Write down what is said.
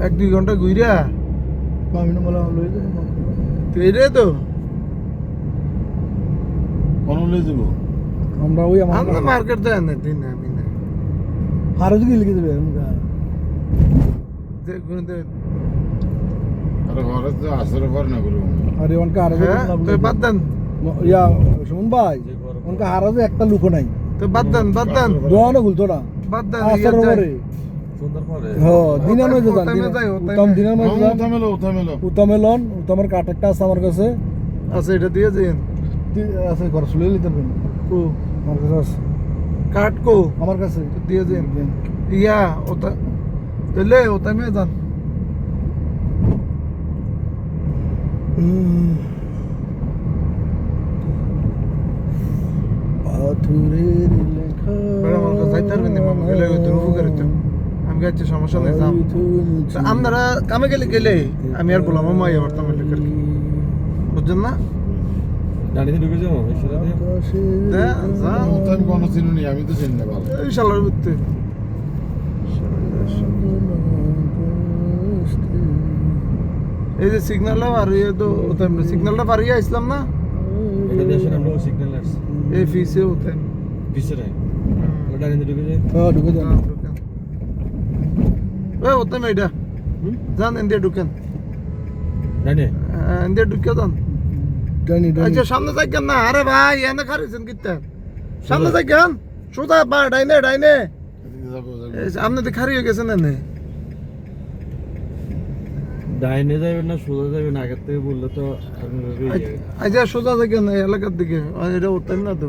1-2 ঘন্টা ঘুইরা আমি না বলা লই তো এটাই তো কোন লই যাব আমরা ওই আমার আমরা মার্কেট তো আনে দিন আমি না আরো দিকে লিখে দেবে আমরা দেখুন তো আরে ঘরে তো আসর পর না গুলো আরে ওনকা আরো হ্যাঁ তো বাদ দেন ইয়া শুনুন ভাই ওনকা আরো একটা লুকো নাই তো বাদ দেন দোয়ানো গুলতোড়া বাদ দেন আসর পরে সুন্দর পরে হ্যাঁ দিনের মধ্যে যান ওতামে যাই, ওতামে। উত্তম দিনের মধ্যে যান থামেলো উত্তমেলন উত্তমের কাট একটা আছে আমার কাছে আচ্ছা এটা দিয়ে যান আছে ঘর শুলে নিতে পারবেন কো আমার কাছে আছে কাট কো আমার কাছে তো দিয়ে যান ইয়া ওটা তাহলে ওতামে যান পাথরের লেখা বড় আমার কাছে যাইতে পারবেন না মামা গেলে তো রুফু করে তো আমি গেছি সমস্যা নাই যাম তো আপনারা কামে গেলে আমি আর বললাম মামা এবার তো আমি লিখে বুঝছেন না গাড়িতে ঢুকে যাবো ইশারা দিয়ে যান আমি কোন চিনি আমি তো চিনি না ভালো এই শালার বুঝতে এই যে সিগন্যালটা পারিয়ে তো ওতাম সিগন্যালটা পারিয়ে আসলাম না এটা দেশে আমরা সিগন্যাল আসছে এই ফিসে ওতাম পিছনে গাড়িতে ঢুকে যাই হ্যাঁ ঢুকে যান ওতাম এইটা যান ইন্ডিয়া ঢুকেন ডানে ইন্ডিয়া ঢুকে যান জানি আচ্ছা সামনে থাকেন না আরে ভাই এনে খারিছেন কিতে সামনে থাকেন সোজা বা ডাইনে আপনি তো খারি হয়ে গেছেন এনে ডাইনে যাবেন না সোজা যাবেন আগের থেকে বললে তো আচ্ছা সোজা থাকেন এলাকার দিকে এটা উঠতেন না তো